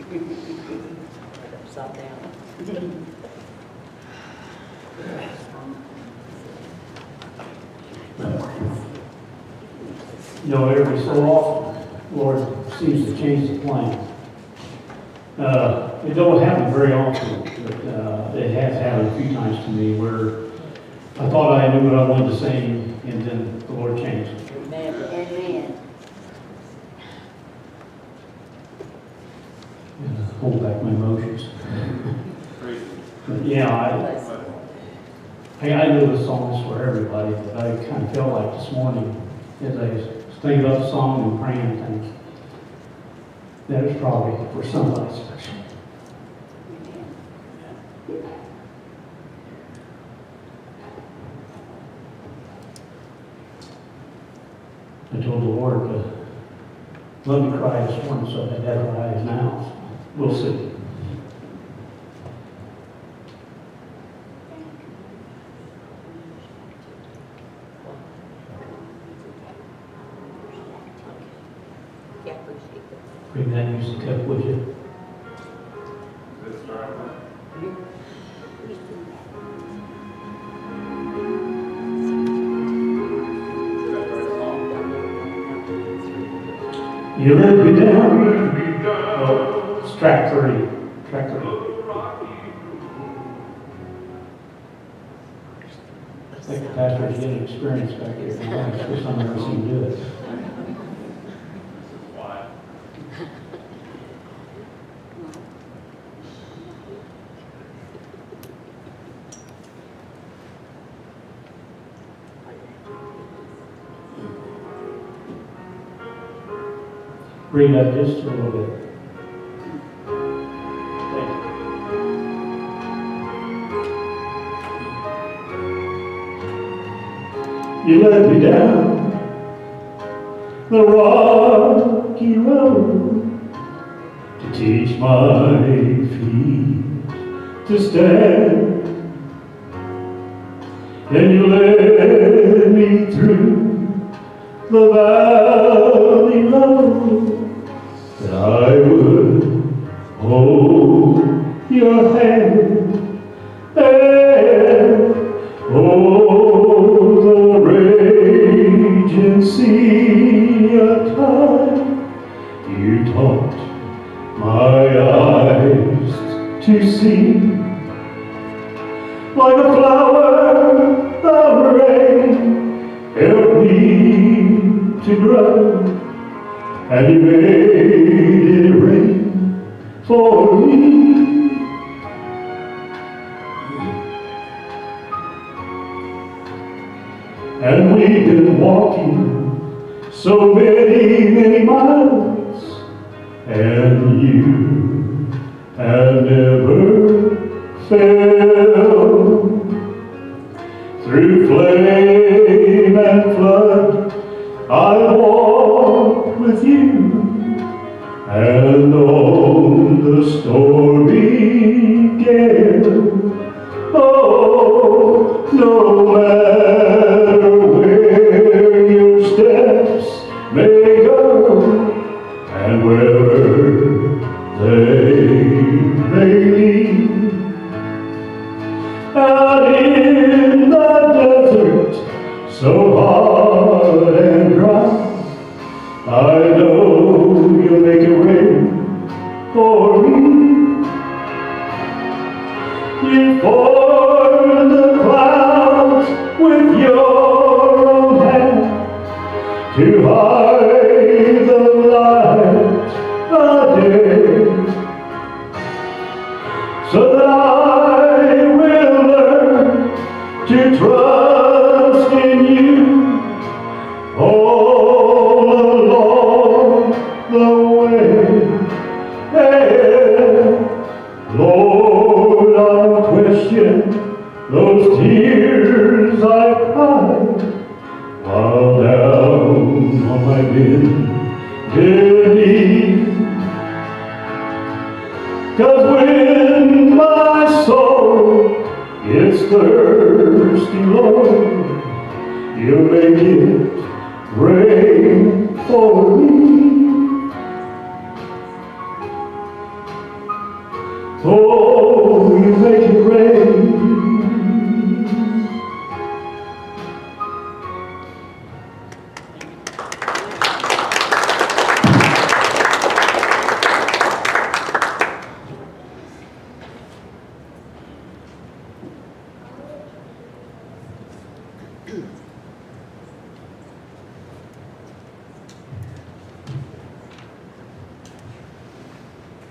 Upside down. You know, every so often, Lord seems to change the plan. It don't happen very often, but it has happened a few times to me where I thought I knew what I wanted to sing, and then the Lord changed it. Amen. Amen. Hold back my emotions. But yeah, I know the song is for everybody, but I kind of felt like this morning, as I was thinking about the song and praying and things, that it's probably for somebody special. I told the Lord to let me cry this morning, so I had my eyes now. We'll see. Bring that music up, would you? You let me down. Oh, it's track 30. Track 30. I think the pastor's getting experience back here. It's the first time I've ever seen him do it. Bring up just a little bit. Thank you. You let me down the rocky road to teach my feet to stand, and you led me through the valley low, that I would hold your hand, and oh, the raging sea of time, you taught my eyes to see, like a flower of rain, help me to grow, and you made it rain for me. And we've been walking so many miles, and you have never failed. Through flame and flood I walk with you, and on the stormy gale, oh, no matter where your steps may go, and wherever they may lead, out in the desert so hard and dry, I know you'll make it rain for me. You formed the clouds with your own hand to hide the light of day, so that I will learn to trust in you all along the way. And Lord, I'll question those tears I cried while down on my bended knee. 'Cause when my soul gets thirsty, Lord, you make it rain for me. Oh, you make it rain.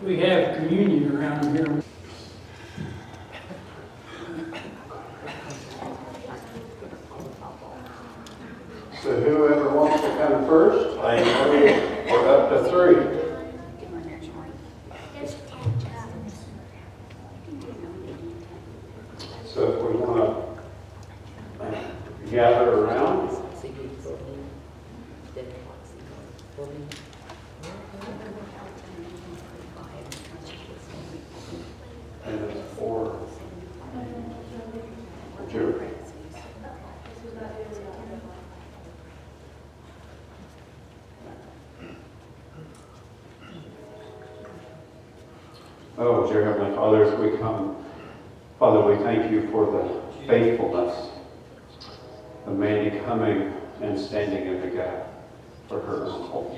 We have communion around here. So whoever wants to come first, we're up to 3. So if we want to gather around, and it's 4. Joe. Oh, dear Heavenly Father, as we come, Father, we thank you for the faithfulness of Mandy coming and standing in the gap for her uncle.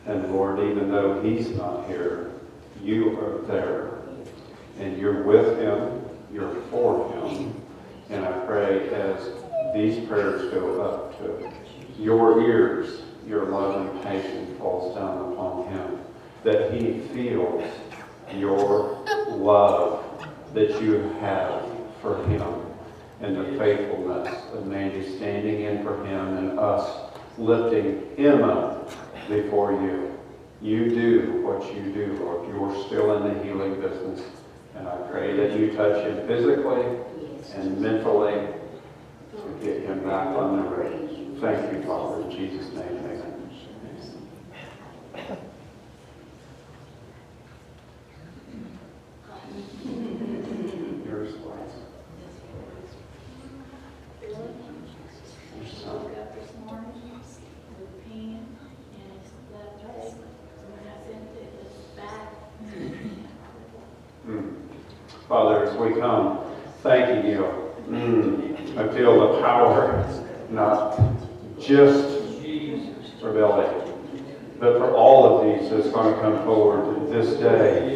And Lord, even though he's not here, you are there, and you're with him, you're for him. And I pray as these prayers go up to your ears, your love and patience falls down upon him, that he feels your love that you have for him, and the faithfulness of Mandy standing in for him and us lifting him up before you. You do what you do, Lord. You're still in the healing business. And I pray that you touch him physically and mentally to get him back on the road. Thank you, Father, in Jesus' name, amen. Yours, please. Your son. Woke up this morning with pain in his left leg. When I sent it, it was back. Father, as we come, thanking you. I feel the power, not just for Billy, but for all of these that's going to come forward this day.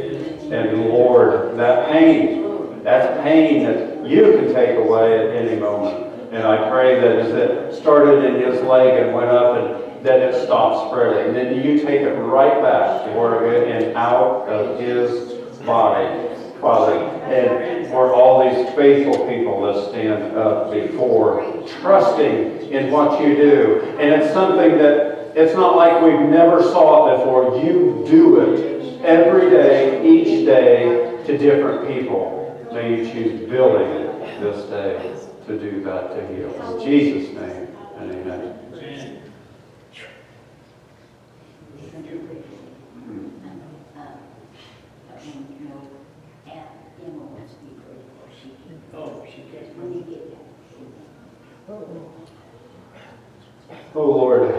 And Lord, that pain that you can take away at any moment. And I pray that as it started in his leg and went up, and that it stopped spreading. Then you take it right back to where it and out of his body, Father. And for all these faithful people that stand up before, trusting in what you do. And it's something that it's not like we've never saw it before. You do it every day, each day, to different people. May you choose Billy this day to do that, to heal. In Jesus' name, and amen. Oh, Lord.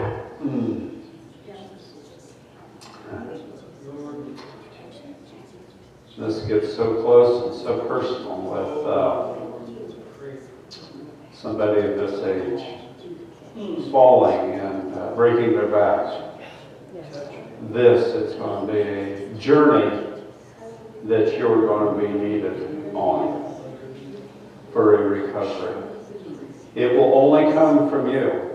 This gets so close and so personal with somebody of this age falling and breaking their backs. This is going to be a journey that you're going to be needed on for a recovery. It will only come from you.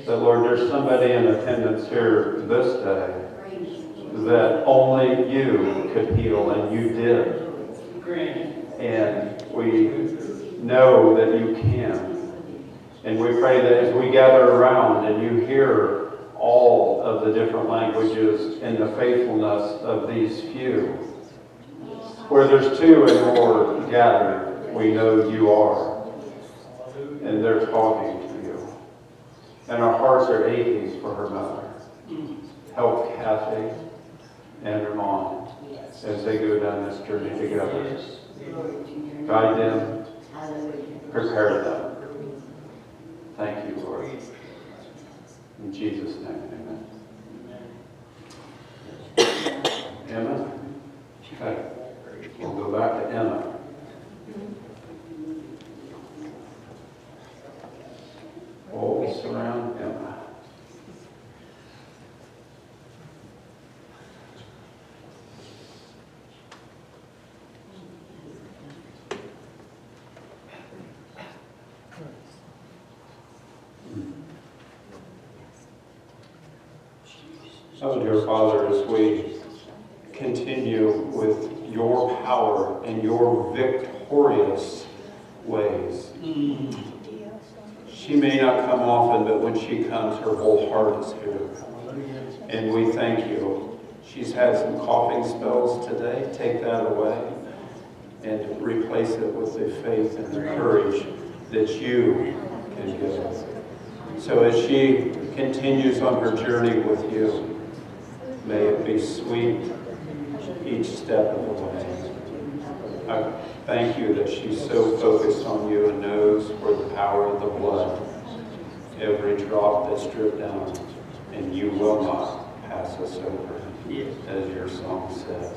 That, Lord, there's somebody in attendance here this day that only you could heal, and you did. And we know that you can. And we pray that as we gather around and you hear all of the different languages and the faithfulness of these few, where there's two and more gathered, we know you are. And they're talking to you. And our hearts are aching for her mother. Help Kathy and her mom as they go down this journey together. Guide them, prepare them. Thank you, Lord. In Jesus' name, amen. Emma? Okay. We'll go back to Emma. Always surround Emma. Oh, dear Father, as we continue with your power and your victorious ways. She may not come often, but when she comes, her whole heart is here. And we thank you. She's had some coughing spells today. Take that away and replace it with the faith and the courage that you can give. So as she continues on her journey with you, may it be sweet each step of the way. I thank you that she's so focused on you and knows where the power of the blood, every drop that's dripped down, and you will not pass us over, as your song says.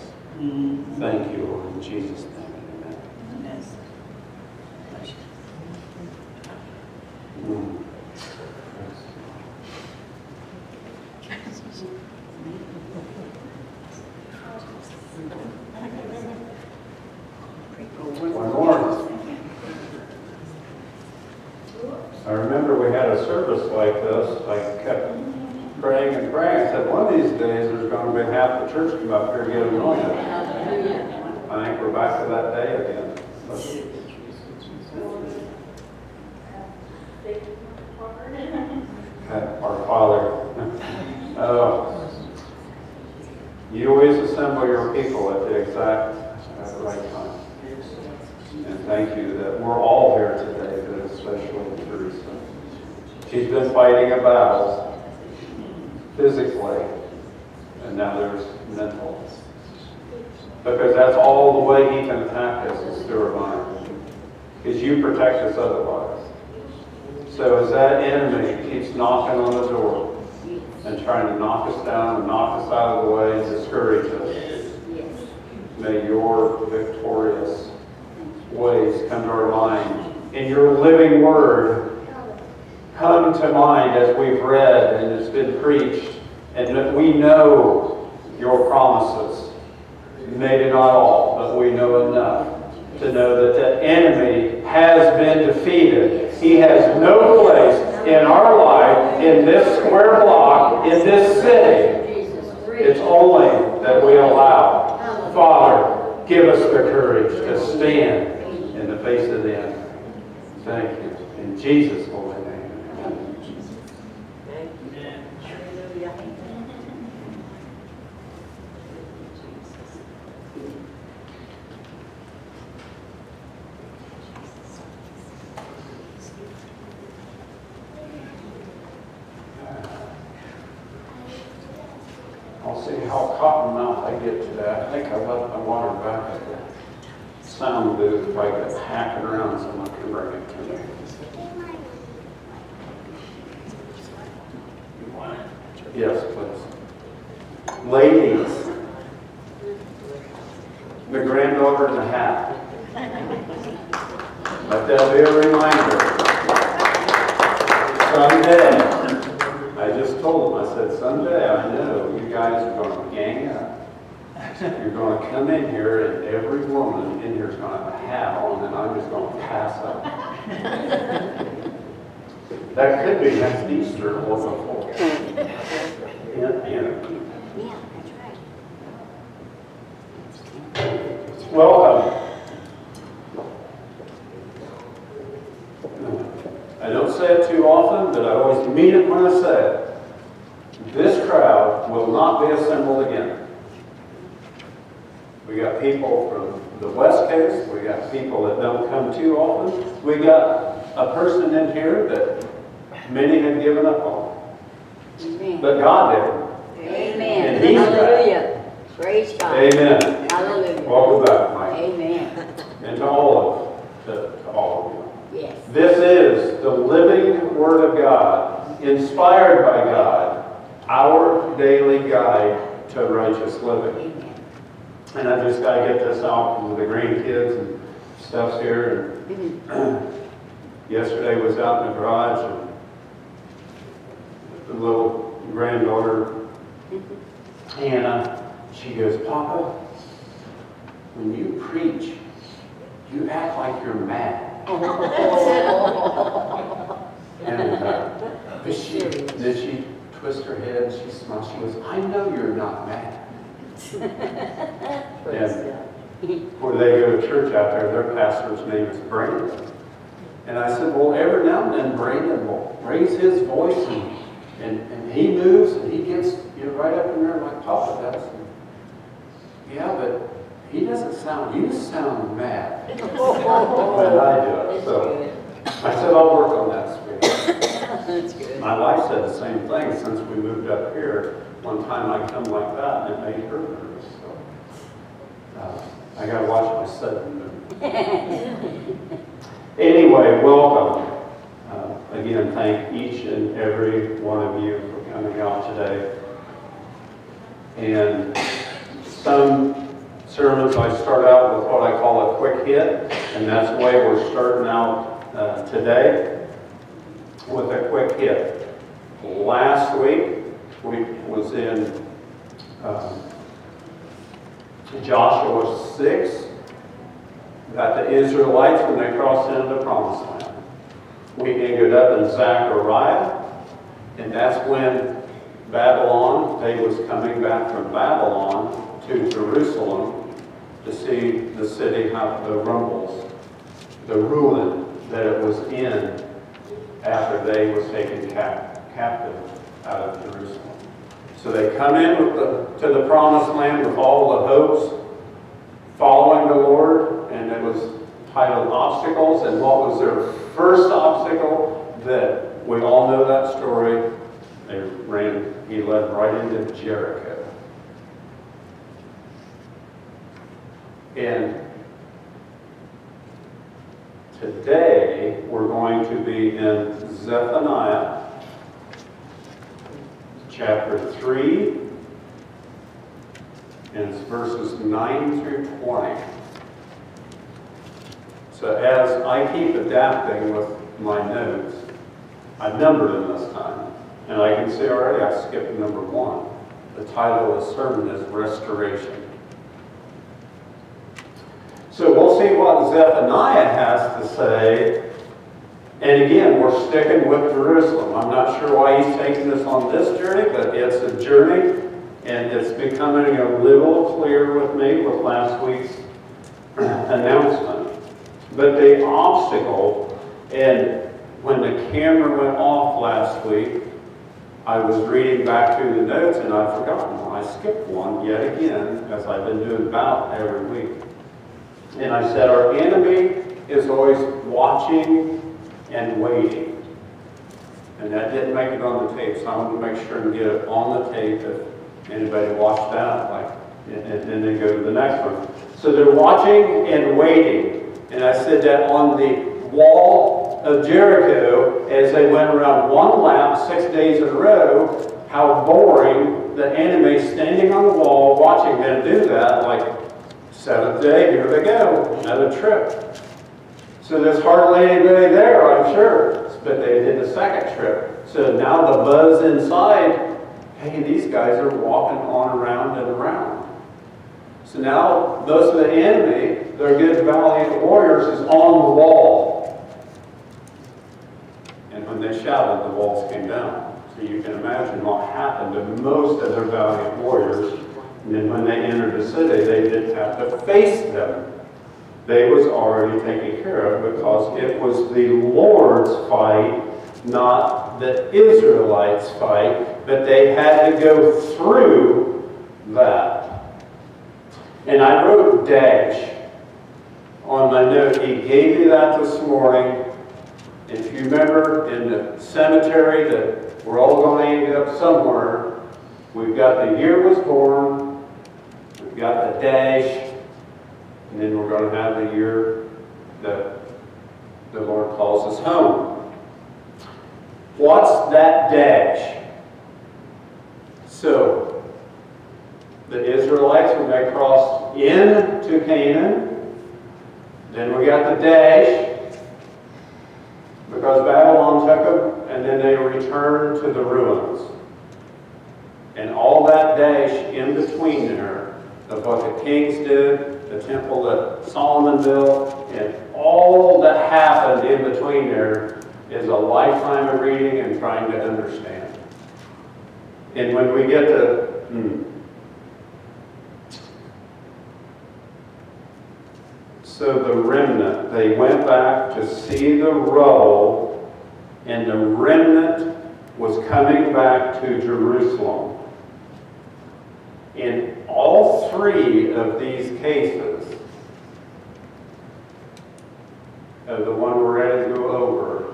Thank you, Lord, in Jesus' name. Amen. One more. I remember we had a service like this. I kept praying and praying. I said, one of these days there's going to be half the church come up here and get anointed. I think we're back to that day again. Our Father, you always assemble your people at the exact right time. And thank you that we're all here today, but especially Teresa. She's been fighting a battle physically, and now there's mental. Because that's all the way he can attack us is through our mind. Because you protect us otherwise. So as that enemy keeps knocking on the door and trying to knock us down and knock us out of the way and discourage us, may your victorious ways come to our mind. In your living word, come to mind as we've read and it's been preached, and that we know your promises. Maybe not all, but we know enough to know that the enemy has been defeated. He has no place in our life, in this square block, in this city. It's only that we allow. Father, give us the courage to stand in the face of the enemy. Thank you. In Jesus' holy name. I'll see how cottonmouth I get today. I think I left my water back at the sound booth. If I get hacking around, someone can bring it to me. Yes, please. Ladies, the granddaughter in the hat. Let that be a reminder. Someday, I just told them, I said, someday I know you guys are going to gang up. You're going to come in here and every woman in here is going to have a hat on and I'm just going to pass up. That could be next Easter or before. Yeah, that's right. Welcome. I don't say it too often, but I always mean it when I say it. This crowd will not be assembled again. We got people from the West Coast. We got people that don't come too often. We got a person in here that many have given up on. Amen. But God did. Amen. And he's Hallelujah. Praise God. Amen. Hallelujah. Welcome back, Mike. Amen. And to all of you. Yes. This is the living Word of God, inspired by God, our daily guide to righteous living. Amen. And I just got to get this out with the grandkids and stuff's here. And yesterday was out in the garage, and the little granddaughter, Hannah, she goes, "Papa, when you preach, you act like you're mad." And but then she twists her head and she smiles. She goes, "I know you're not mad." And where they go to church out there, their pastor's name is Brandon. And I said, well, every now and then Brandon will raise his voice and he moves and he gets right up in there like Papa does. Yeah, but he doesn't sound, you sound mad when I do it. So I said, I'll work on that spirit. That's good. My wife said the same thing since we moved up here. One time I come like that and it made her nervous. So I got to watch my sudden move. Anyway, welcome. Again, thank each and every one of you for coming out today. And some sermons I start out with what I call a quick hit, and that's the way we're starting out today with a quick hit. Last week we was in Joshua 6, about the Israelites when they crossed into the Promised Land. We ended up in Zechariah, and that's when Babylon, they was coming back from Babylon to Jerusalem to see the city have the rumbles, the ruin that it was in after they was taken captive out of Jerusalem. So they come in to the Promised Land with all the hopes, following the Lord, and it was titled Obstacles. And what was their first obstacle? That we all know that story. He led right into Jericho. And today we're going to be in Zephaniah chapter 3, and it's verses 9 through 20. So as I keep adapting with my notes, I've numbered them this time. And I can see already I skipped number 1. The title of the sermon is Restoration. So we'll see what Zephaniah has to say. And again, we're sticking with Jerusalem. I'm not sure why he's taking us on this journey, but it's a journey, and it's becoming a little clear with me with last week's announcement. But the obstacle, and when the camera went off last week, I was reading back through the notes, and I'd forgotten one. I skipped one yet again, as I've been doing about every week. And I said, our enemy is always watching and waiting. And that didn't make it on the tape, so I wanted to make sure and get it on the tape if anybody watched that, and then go to the next one. So they're watching and waiting. And I said that on the wall of Jericho, as they went around one lap 6 days in a row, how boring the enemy standing on the wall watching them do that, like, 7th day, here they go, another trip. So there's hardly anybody there, I'm sure, but they did the second trip. So now the buzz inside, hey, these guys are walking on around and around. So now those of the enemy, their good valiant warriors, is on the wall. And when they shouted, the walls came down. So you can imagine what happened to most of their valiant warriors. And then when they entered the city, they didn't have to face them. They was already taken care of because it was the Lord's fight, not the Israelites' fight, but they had to go through that. And I wrote dash on my note. He gave me that this morning. If you remember in the cemetery that we're all going to end up somewhere, we've got the year was born, we've got the dash, and then we're going to have the year that the Lord calls us home. What's that dash? So, the Israelites, when they crossed into Canaan. Then we got the dash, because Babylon took them, and then they returned to the ruins. And all that dash in between there of what the kings did, the temple that Solomon built, and all that happened in between there is a lifetime of reading and trying to understand. And when we get to, So the remnant, they went back to see the rubble, and the remnant was coming back to Jerusalem. In all three of these cases, of the one we're ready to go over,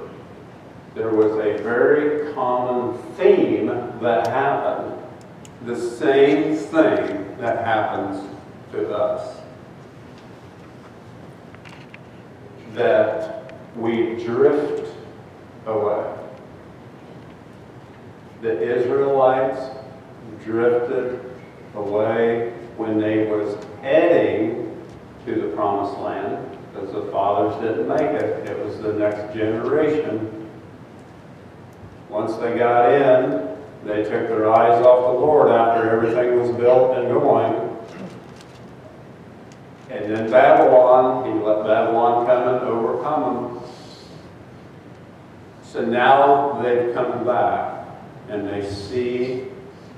there was a very common theme that happened. The same thing that happens to us. That we drift away. The Israelites drifted away when they was heading to the promised land, because the fathers didn't make it. It was the next generation. Once they got in, they took their eyes off the Lord after everything was built and going. And then Babylon, he let Babylon come and overcome them. So now they've come back and they see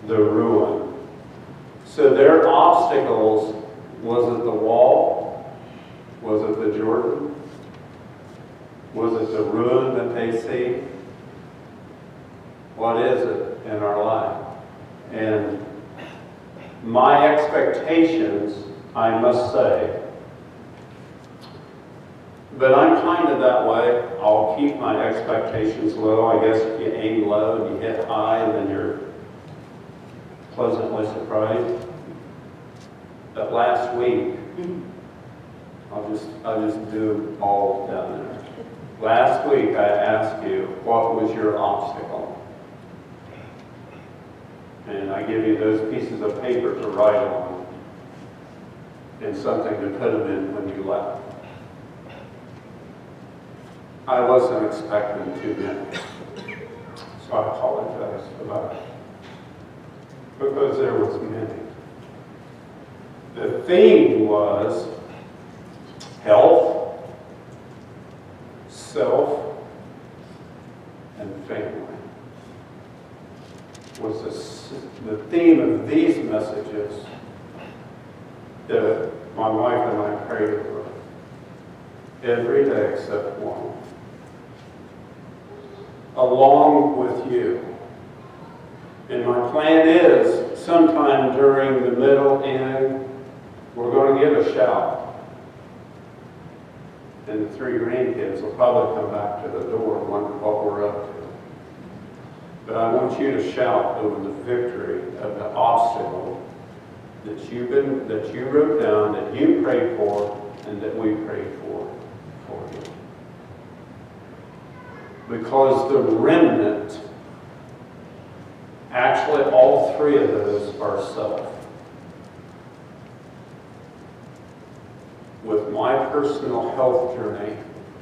the ruin. So their obstacles, was it the wall? Was it the Jordan? Was it the ruin that they see? What is it in our life? And my expectations, I must say, but I'm kind of that way. I'll keep my expectations low. I guess if you aim low and you hit high, then you're pleasantly surprised. But last week, I'll just do all down there. Last week I asked you, what was your obstacle? And I give you those pieces of paper to write on and something to put them in when you left. I wasn't expecting too many, so I apologize for that, because there was many. The theme was health, self, and family. Was the theme of these messages that my wife and I prayed over every day except one. Along with you. And my plan is sometime during the middle end, we're going to give a shout. And the three grandkids will probably come back to the door and wonder what we're up to. But I want you to shout over the victory of the obstacle that you wrote down, that you prayed for, and that we prayed for you. Because the remnant, actually all three of those are self. With my personal health journey,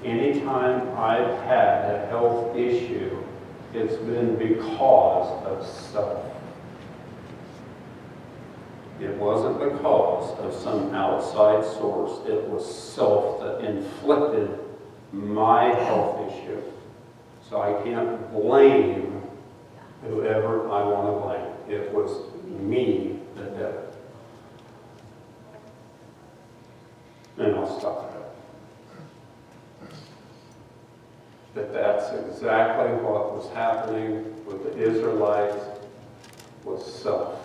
anytime I've had a health issue, it's been because of self. It wasn't because of some outside source. It was self that inflicted my health issue. So I can't blame whoever I want to blame. It was me that did it. And I'll stop there. But that's exactly what was happening with the Israelites, was self.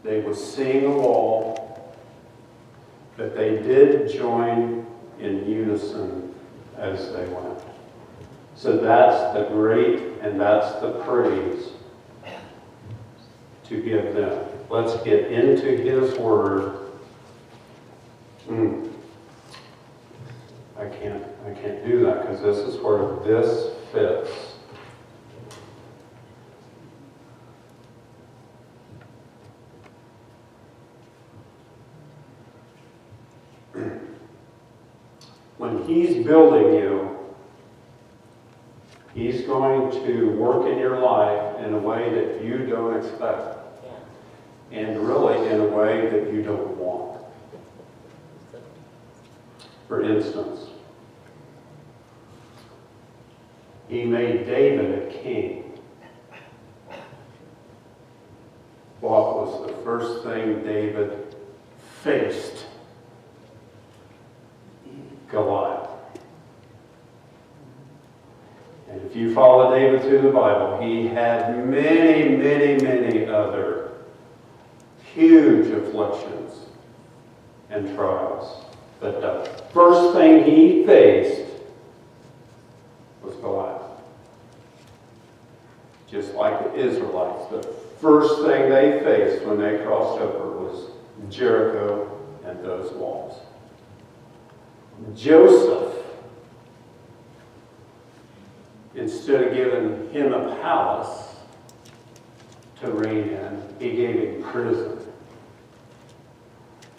They were seeing a wall, but they did join in unison as they went. So that's the great and that's the praise to give them. Let's get into His Word. I can't do that because this is where this fits. when He's building you, He's going to work in your life in a way that you don't expect. And really in a way that you don't want. For instance, He made David a king. What was the first thing David faced? Goliath. And if you follow David through the Bible, he had many, many, many other huge afflictions and trials. But the first thing he faced was Goliath. Just like the Israelites, the first thing they faced when they crossed over was Jericho and those walls. Joseph, instead of giving him a palace to reign in, he gave him prison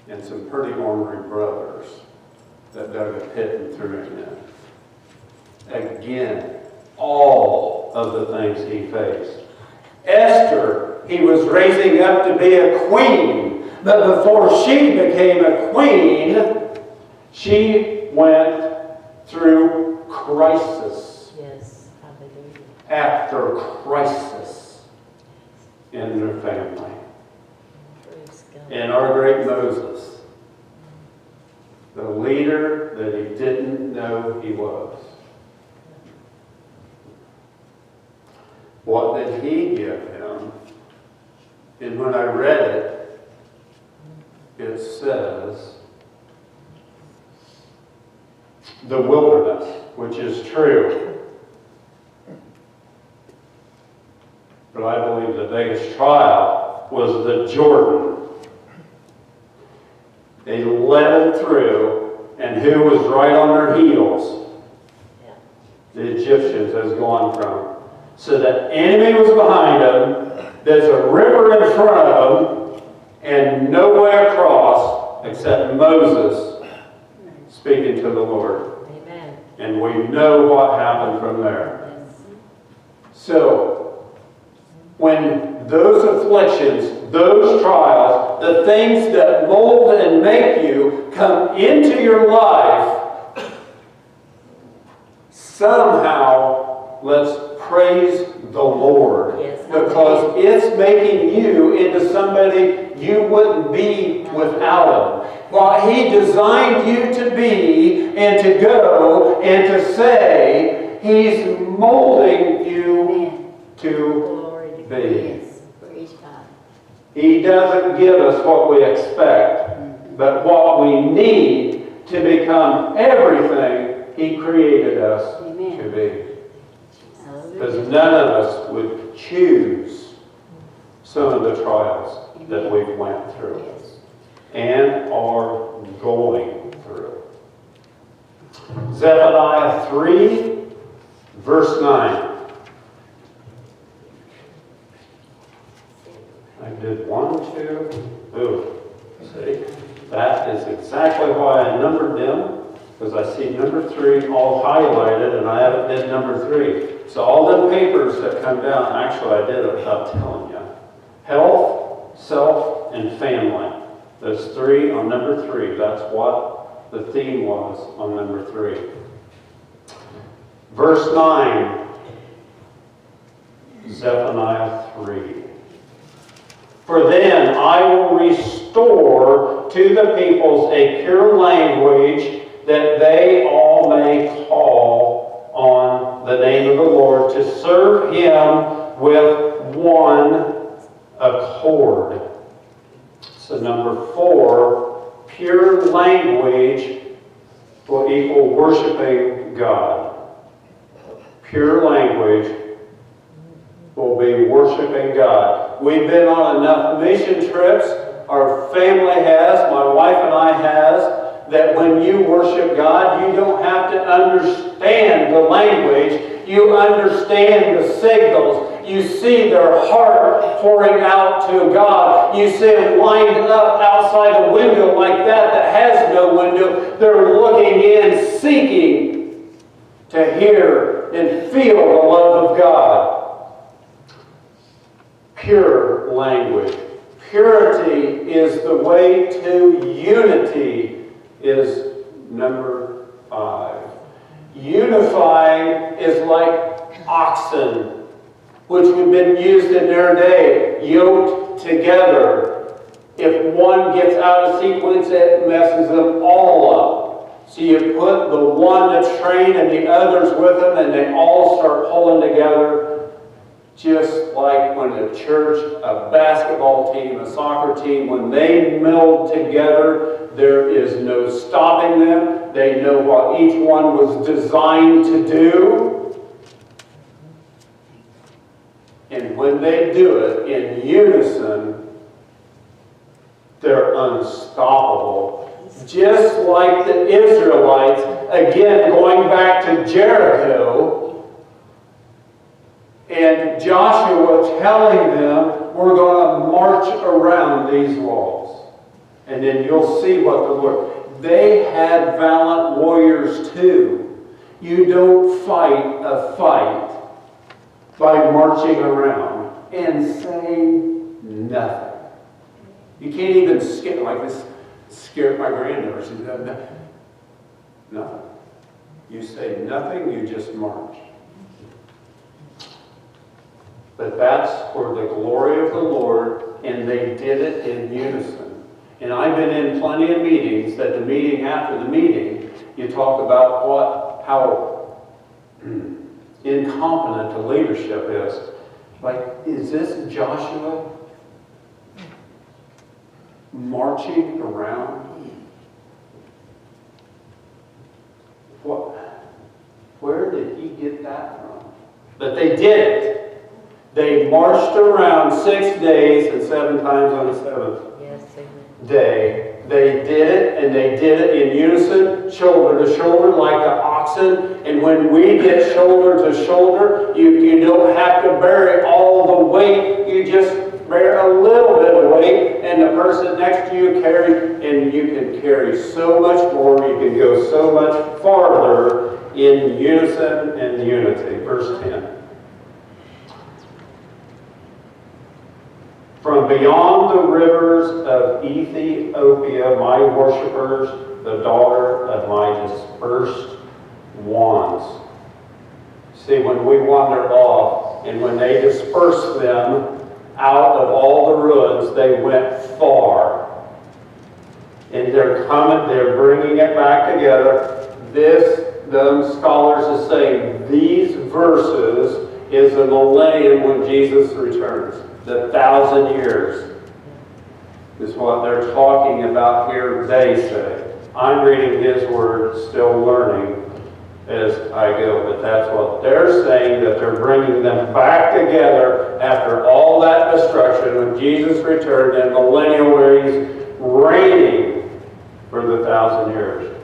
and some pretty ornery brothers that dug a pit and threw him in. Again, all of the things he faced. Esther, he was raising up to be a queen, but before she became a queen, she went through crisis. Yes, hallelujah. After crisis in their family. Praise God. And our great Moses, the leader that he didn't know he was. What did he give him? And when I read it, it says, the wilderness, which is true. But I believe the biggest trial was the Jordan. They led him through, and who was right on their heels? The Egyptians has gone from. So the enemy was behind them, there's a river in front of them, and no way across except Moses speaking to the Lord. Amen. And we know what happened from there. Yes. So, when those afflictions, those trials, the things that mold and make you come into your life, somehow let's praise the Lord. Yes. Because it's making you into somebody you wouldn't be without Him. What He designed you to be and to go and to say, He's molding you to Glory to God. be. Yes. Praise God. He doesn't give us what we expect, but what we need to become everything He created us Amen. to be. Because Hallelujah. none of us would choose some of the trials that we've went through Yes. and are going through. Zephaniah 3, verse 9. I did 1, 2. Ooh, see? That is exactly why I numbered them, because I see number 3 all highlighted, and I haven't did number 3. So all the papers that come down, actually I did it without telling you. Health, self, and family. Those 3 on number 3. That's what the theme was on number 3. Verse 9, Zephaniah 3. For then I will restore to the peoples a pure language, that they all may call on the name of the Lord, to serve Him with one accord. So number 4, pure language will equal worshiping God. Pure language will be worshiping God. We've been on enough mission trips, our family has, my wife and I has, that when you worship God, you don't have to understand the language. You understand the signals. You see their heart pouring out to God. You see them lined up outside a window like that has no window. They're looking in, seeking to hear and feel the love of God. Pure language. Purity is the way to unity, is number 5. Unifying is like oxen, which would have been used in their day, yoked together. If one gets out of sequence, it messes them all up. So you put the one to train and the others with them, and they all start pulling together. Just like when a church, a basketball team, a soccer team, when they meld together, there is no stopping them. They know what each one was designed to do. And when they do it in unison, they're unstoppable. Just like the Israelites, again, going back to Jericho, and Joshua telling them, we're going to march around these walls. And then you'll see what the Lord... They had valiant warriors too. You don't fight a fight by marching around and saying nothing. You can't even skip like this. Scared my granddaughter. She said, nothing. You say nothing, you just march. But that's for the glory of the Lord, and they did it in unison. And I've been in plenty of meetings that the meeting after the meeting, you talk about how incompetent the leadership is. Like, is this Joshua marching around? What? Where did he get that from? But they did it. They marched around 6 days and 7 times on the 7th day. They did it, and they did it in unison, shoulder to shoulder, like the oxen. And when we get shoulder to shoulder, you don't have to bear all the weight. You just bear a little bit of weight, and the person next to you carries, and you can carry so much more. You can go so much farther in unison and unity. Verse 10. From beyond the rivers of Ethiopia, my worshipers, the daughter of my dispersed ones. See, when we wander off, and when they dispersed them out of all the ruins, they went far. And they're coming, they're bringing it back together. Those scholars are saying, these verses is the millennium when Jesus returns. The 1,000 years is what they're talking about here, they say. I'm reading his word, still learning as I go, but that's what they're saying, that they're bringing them back together after all that destruction when Jesus returned and millennial where he's reigning for the 1,000 years.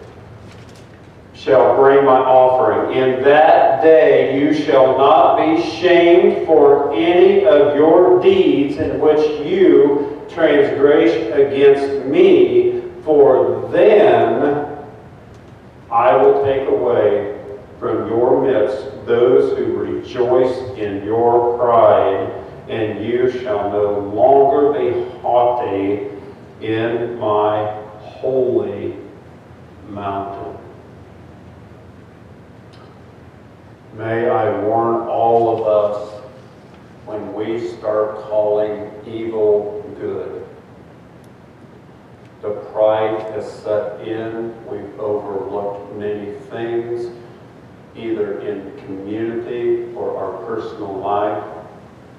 Shall bring my offering. In that day you shall not be shamed for any of your deeds in which you transgress against me, for then I will take away from your midst those who rejoice in your pride, and you shall no longer be haughty in my holy mountain. May I warn all of us when we start calling evil good. The pride has set in. We've overlooked many things, either in community or our personal life.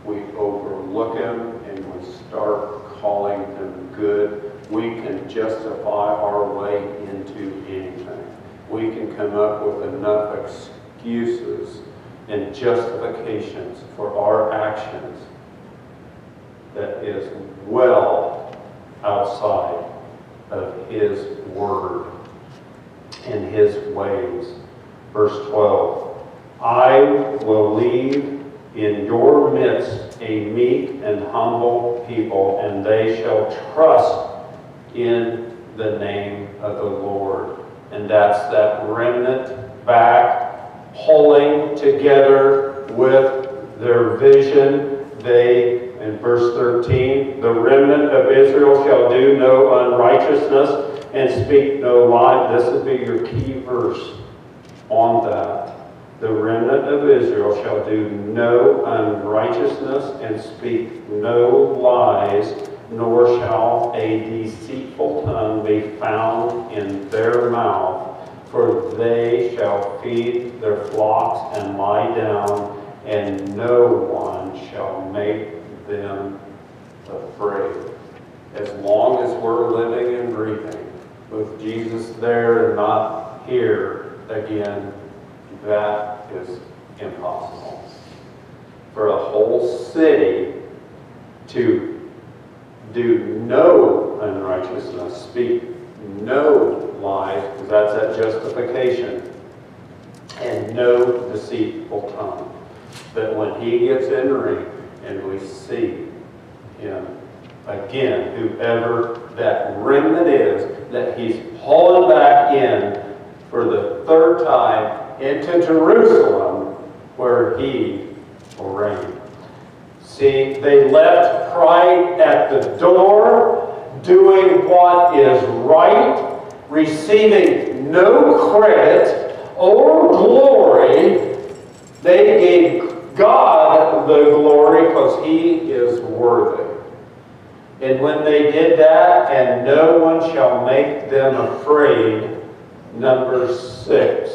We overlook them and we start calling them good. We can justify our way into anything. We can come up with enough excuses and justifications for our actions that is well outside of his word and his ways. Verse 12, I will leave in your midst a meek and humble people, and they shall trust in the name of the Lord. And that's that remnant back, pulling together with their vision. They, in verse 13, the remnant of Israel shall do no unrighteousness and speak no lie. This would be your key verse on that. The remnant of Israel shall do no unrighteousness and speak no lies, nor shall a deceitful tongue be found in their mouth, for they shall feed their flocks and lie down, and no one shall make them afraid. As long as we're living and breathing, with Jesus there and not here again, that is impossible. For a whole city to do no unrighteousness, speak no lies, because that's that justification, and no deceitful tongue. That when he gets in the ring and we see him again, whoever that remnant is, that he's pulling back in for the third time into Jerusalem, where he will reign. See, they left pride at the door, doing what is right, receiving no credit or glory. They gave God the glory because he is worthy. And when they did that, and no one shall make them afraid, number 6,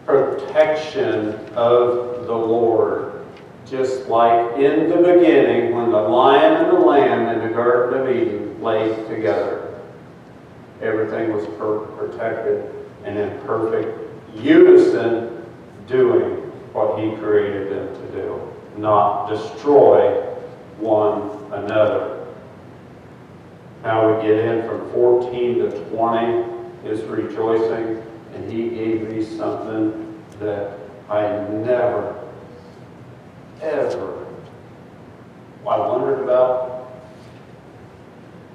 protection of the Lord. Just like in the beginning, when the lion and the lamb in the Garden of Eden lay together, everything was protected and in perfect unison, doing what he created them to do, not destroy one another. Now we get in from 14 to 20 is rejoicing, and he gave me something that I never, ever, I wondered about,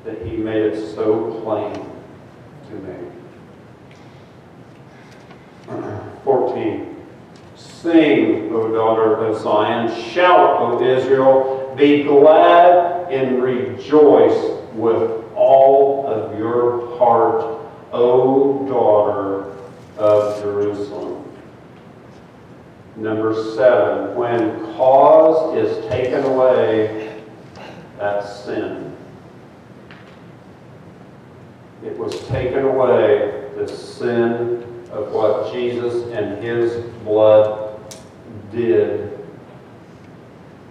that he made it so plain to me. 14. Sing, O daughter of Zion, shout, O Israel, be glad and rejoice with all of your heart, O daughter of Jerusalem. Number 7, when cause is taken away, that's sin. It was taken away, the sin of what Jesus and his blood did.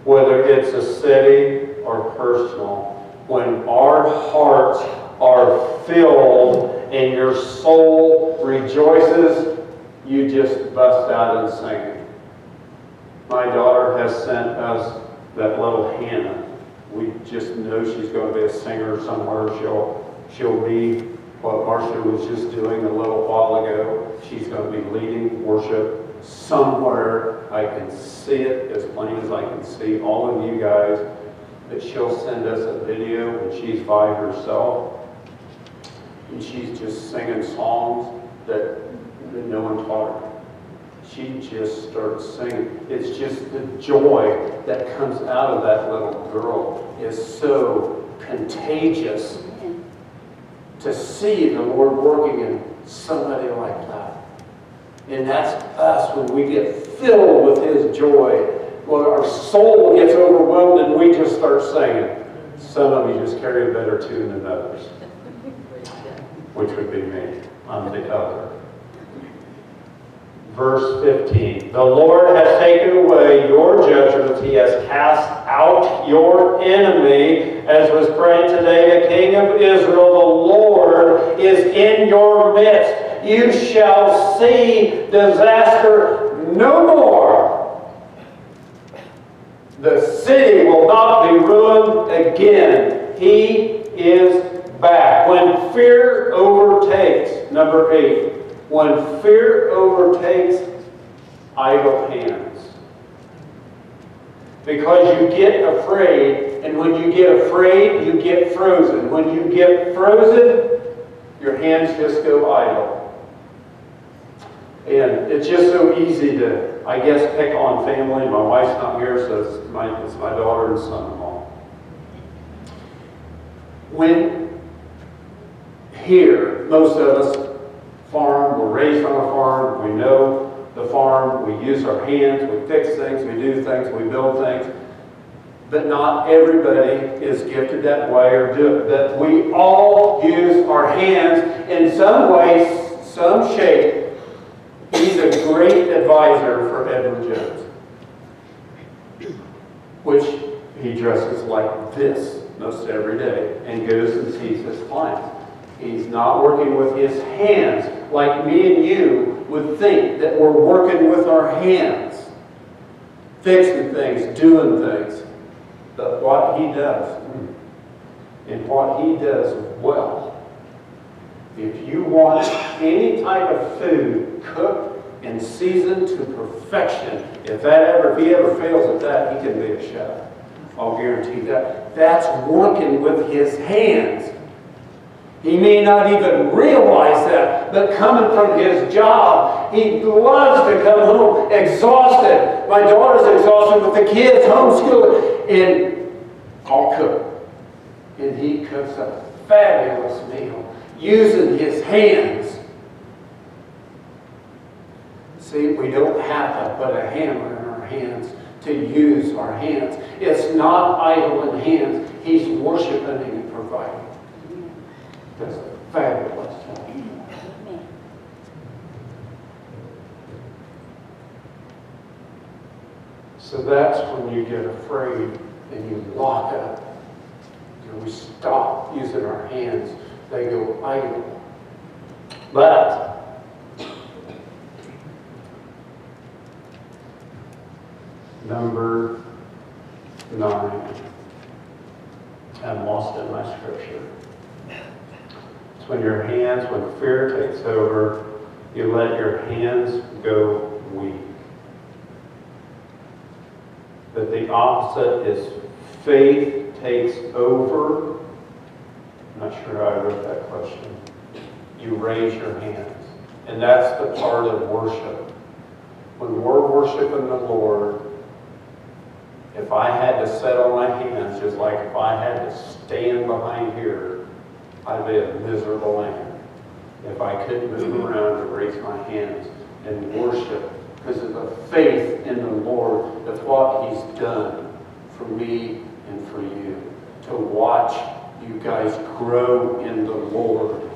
Whether it's a city or personal, when our hearts are filled and your soul rejoices, you just bust out in singing. My daughter has sent us that little Hannah. We just know she's going to be a singer somewhere. She'll be what Marcia was just doing a little while ago. She's going to be leading worship somewhere. I can see it as plain as I can see all of you guys. That she'll send us a video when she's by herself. And she's just singing songs that no one taught her. She just starts singing. It's just the joy that comes out of that little girl is so contagious. To see the Lord working in somebody like that. And that's us when we get filled with his joy. When our soul gets overwhelmed and we just start singing. Some of you just carry a better tune than others. Which would be me. I'm the other. Verse 15. The Lord has taken away your judgments. He has cast out your enemy. As was prayed today, the King of Israel, the Lord, is in your midst. You shall see disaster no more. The city will not be ruined again. He is back. When fear overtakes, number 8, when fear overtakes idle hands. Because you get afraid And when you get afraid, you get frozen. When you get frozen, your hands just go idle. And it's just so easy to, I guess, pick on family. My wife's not here, so it's my daughter and son-in-law. When here, most of us farm, we're raised on a farm, we know the farm, we use our hands, we fix things, we do things, we build things. But not everybody is gifted that way or do it. But we all use our hands in some way, some shape. He's a great advisor for Edward Jones, which he dresses like this most every day and goes and sees his clients. He's not working with his hands like me and you would think that we're working with our hands, fixing things, doing things. But what he does, and what he does well, if you want any type of food cooked and seasoned to perfection, if he ever fails at that, he can be a chef. I'll guarantee that. That's working with his hands. He may not even realize that, but coming from his job, he loves to come home exhausted. My daughter's exhausted with the kids, homeschooled, and I'll cook. And he cooks a fabulous meal using his hands. See, we don't have to put a hammer in our hands to use our hands. It's not idle in hands. He's worshiping and providing. That's a fabulous job. So that's when you get afraid and you lock up. And we stop using our hands. They go idle. But number 9. I'm lost in my scripture. It's when your hands, when fear takes over, you let your hands go weak. But the opposite is faith takes over. I'm not sure how I wrote that question. You raise your hands. And that's the part of worship. When we're worshiping the Lord, if I had to sit on my hands, just like if I had to stand behind here, I'd be a miserable man. If I couldn't move around and raise my hands and worship because of the faith in the Lord, of what He's done for me and for you. To watch you guys grow in the Lord.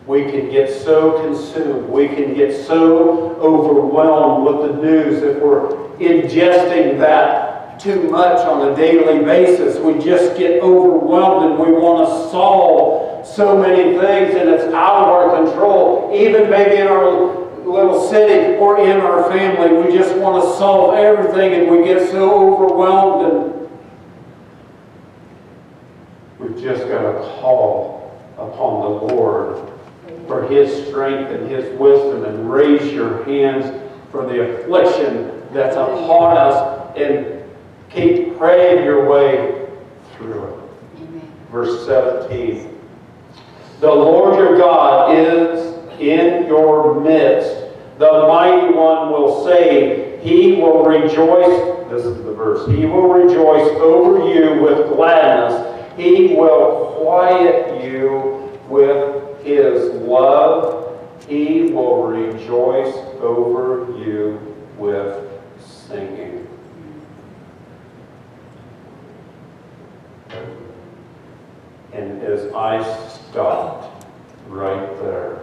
We can get so consumed. We can get so overwhelmed with the news if we're ingesting that too much on a daily basis. We just get overwhelmed and we want to solve so many things and it's out of our control. Even maybe in our little city or in our family, we just want to solve everything and we get so overwhelmed, and we've just got to call upon the Lord for His strength and His wisdom, and raise your hands for the affliction that's upon us and keep praying your way through it. Amen. Verse 17. The Lord your God is in your midst. The mighty one will save. He will rejoice. This is the verse. He will rejoice over you with gladness. He will quiet you with His love. He will rejoice over you with singing. And as I stopped right there,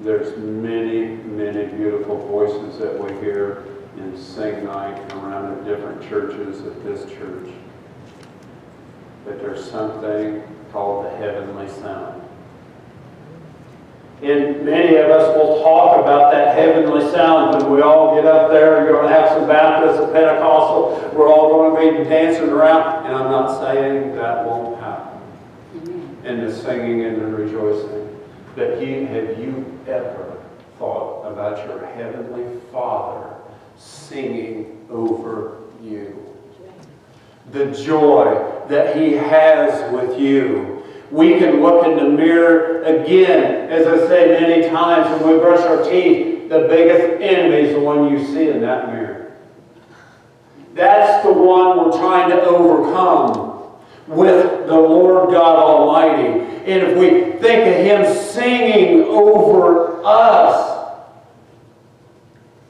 there's many, many beautiful voices that we hear in sing night and around at different churches at this church. But there's something called the heavenly sound. And many of us will talk about that heavenly sound when we all get up there. You're going to have some Baptists and Pentecostal. We're all going to be dancing around. And I'm not saying that won't happen. And the singing and the rejoicing. But have you ever thought about your Heavenly Father singing over you. The joy that He has with you. We can look in the mirror again, as I say many times when we brush our teeth, the biggest enemy is the one you see in that mirror. That's the one we're trying to overcome with the Lord God Almighty. And if we think of Him singing over us,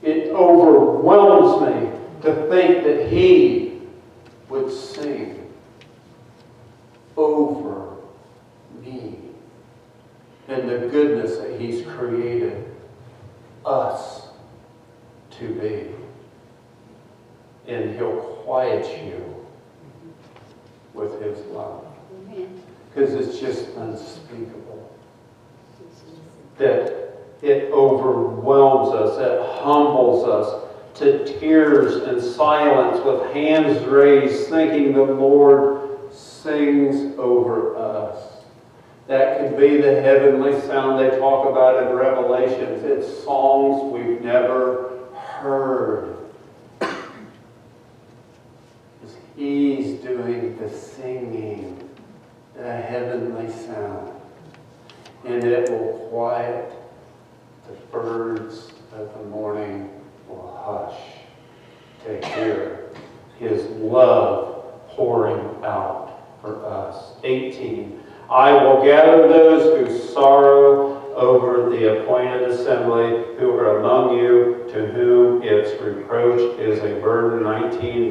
it overwhelms me to think that He would sing over me and the goodness that He's created us to be. And He'll quiet you with His love. Because it's just unspeakable. That it overwhelms us, it humbles us to tears and silence with hands raised, thinking the Lord sings over us. That could be the heavenly sound they talk about in Revelations. It's songs we've never heard. He's doing the singing, the heavenly sound. And it will quiet the birds of the morning will hush to hear His love pouring out for us. 18. I will gather those who sorrow over the appointed assembly, who are among you, to whom its reproach is a burden. 19.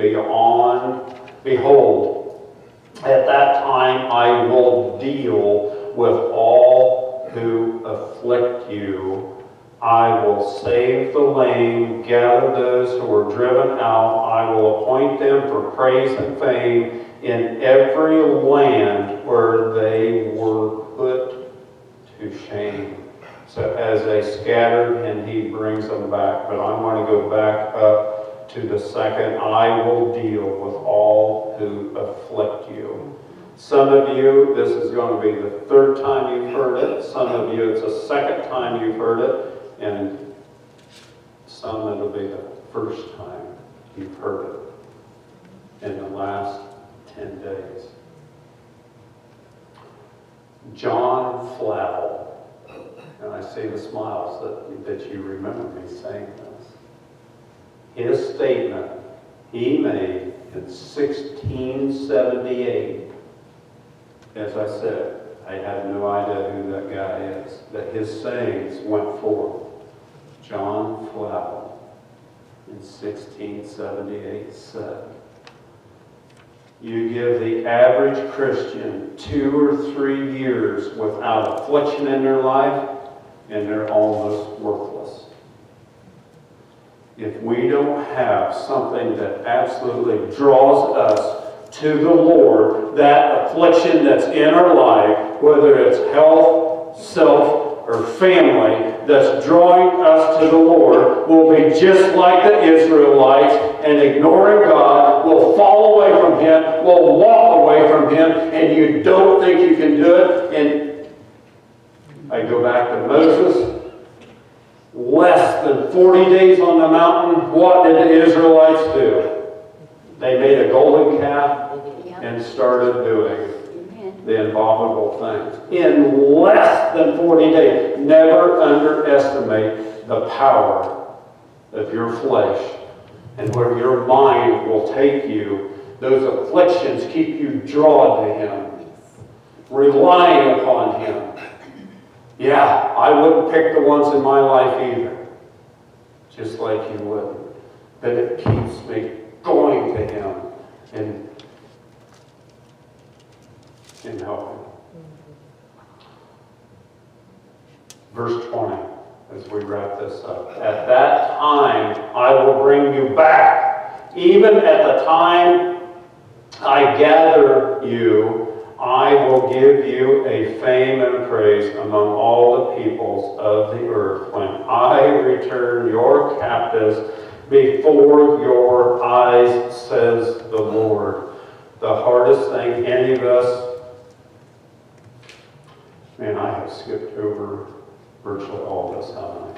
Behold, at that time I will deal with all who afflict you. I will save the lame, gather those who are driven out. I will appoint them for praise and fame in every land where they were put to shame. So as they scattered, and He brings them back. But I want to go back up to the second. I will deal with all who afflict you. Some of you, this is going to be the third time you've heard it. Some of you, it's the second time you've heard it. And some, it'll be the first time you've heard it in the last 10 days. John Powell, and I see the smiles that you remember me saying this. His statement he made in 1678, as I said, I have no idea who that guy is, but his sayings went forth. John Powell in 1678 said, you give the average Christian 2 or 3 years without affliction in their life, and they're almost worthless. If we don't have something that absolutely draws us to the Lord, that affliction that's in our life, whether it's health, self, or family, that's drawing us to the Lord, will be just like the Israelites, and ignoring God, will fall away from Him, will walk away from Him, and you don't think you can do it. And I go back to Moses. Less than 40 days on the mountain, what did the Israelites do? They made a golden calf and started doing the abominable things. In less than 40 days. Never underestimate the power of your flesh and where your mind will take you. Those afflictions keep you drawn to Him, relying upon Him. Yeah, I wouldn't pick the ones in my life either, just like you wouldn't. But it keeps me going to Him and helping. Verse 20, as we wrap this up. At that time, I will bring you back. Even at the time I gather you, I will give you a fame and praise among all the peoples of the earth when I return your captives before your eyes, says the Lord. The hardest thing any of us, man, I have skipped over virtually all this, haven't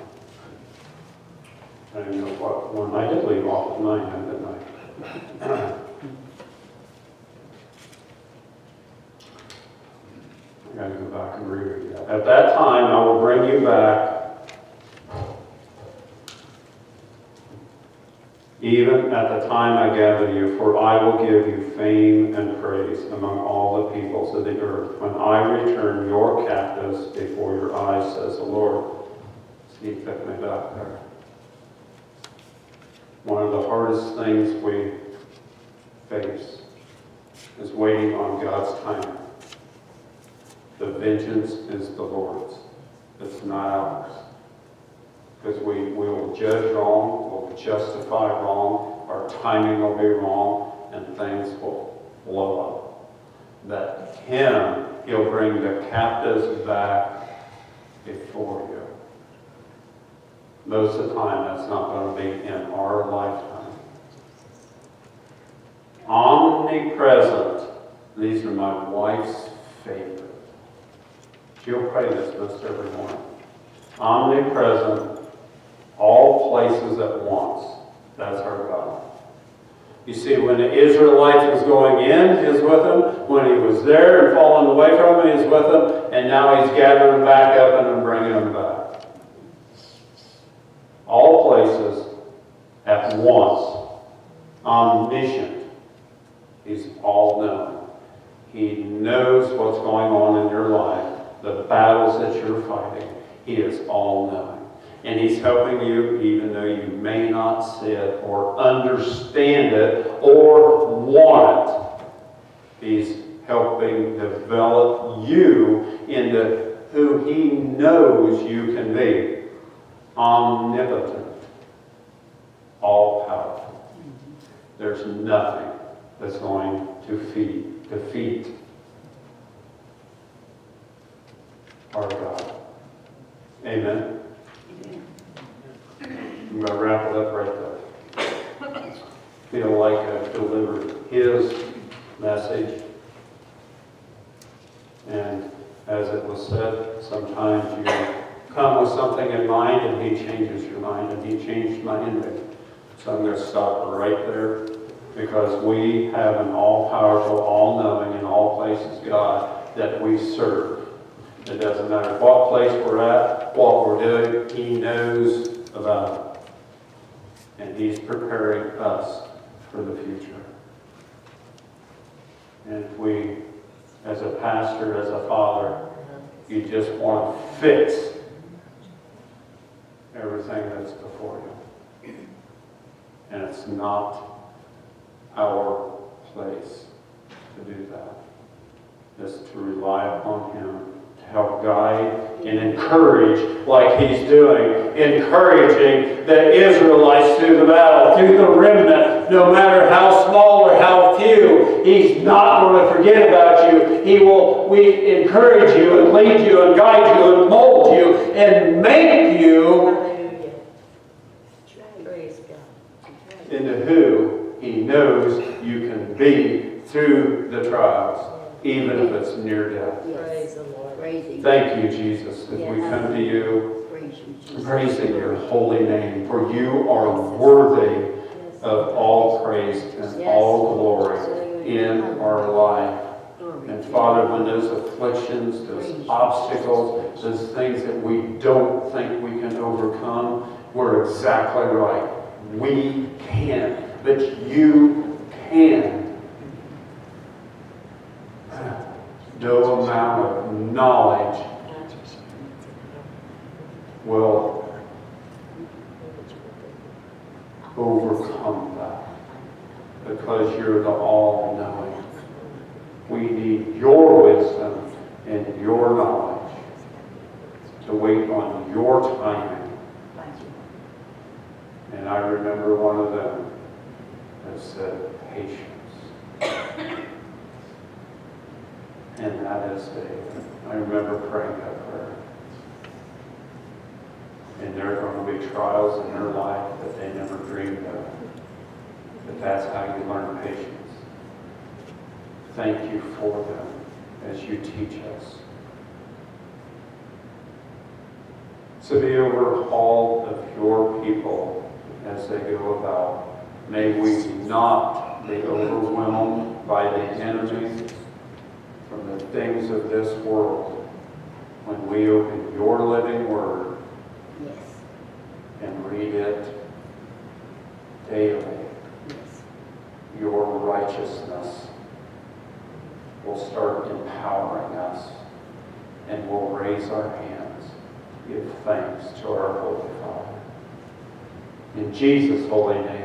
I don't even know what one. I did leave off at 9, didn't I? I gotta go back and reread that. At that time, I will bring you back, even at the time I gather you, for I will give you fame and praise among all the peoples of the earth, when I return your captives before your eyes, says the Lord. See, he took me back there. One of the hardest things we face is waiting on God's timing. The vengeance is the Lord's. It's not ours. Because we will judge wrong, we'll justify wrong, our timing will be wrong, and things will blow up. That Him, He'll bring the captives back before you. Most of the time, that's not going to be in our lifetime. Omnipresent. These are my wife's favorite. She'll pray this most every morning. Omnipresent, all places at once. That's our God. You see, when the Israelites was going in, He was with them. When He was there and fallen away from them, He was with them. And now He's gathering them back up and bringing them back. All places at once. Omniscient. He's all-knowing. He knows what's going on in your life, the battles that you're fighting. He is all-knowing. And He's helping you even though you may not see it or understand it or want it. He's helping develop you into who He knows you can be. Omnipotent. All-powerful. There's nothing that's going to defeat our God. Amen. I'm going to wrap it up right there. Feel like I've delivered His message. And as it was said, sometimes you come with something in mind and He changes your mind, and He changed my ending. So I'm going to stop right there, because we have an all-powerful, all-knowing, in all places God that we serve. It doesn't matter what place we're at, what we're doing, He knows about it. And He's preparing us for the future. And if we, as a pastor, as a father, you just want to fix everything that's before you. And it's not our place to do that. It's to rely upon Him to help guide and encourage, like He's doing, encouraging the Israelites through the battle, through the remnant, no matter how small or how few. He's not going to forget about you. He will encourage you and lead you and guide you and mold you and make you into who He knows you can be through the trials, even if it's near death. Praise the Lord. Thank you, Jesus, as we come to you, praising your holy name, for you are worthy of all praise and all glory in our life. And Father, when those afflictions, those obstacles, those things that we don't think we can overcome, we're exactly right. We can, but you can. No amount of knowledge will overcome that, because you're the all-knowing. We need your wisdom and your knowledge to wait on your timing. And I remember one of them that said, patience. And that is David. I remember praying that prayer. And there are going to be trials in their life that they never dreamed of. But that's how you learn patience. Thank you for them as you teach us. So be over all of your people as they go about. May we not be overwhelmed by the enemy from the things of this world when we open your living word Yes. and read it daily. Yes. Your righteousness will start empowering us, and we'll raise our hands, give thanks to our Holy Father. In Jesus' holy name.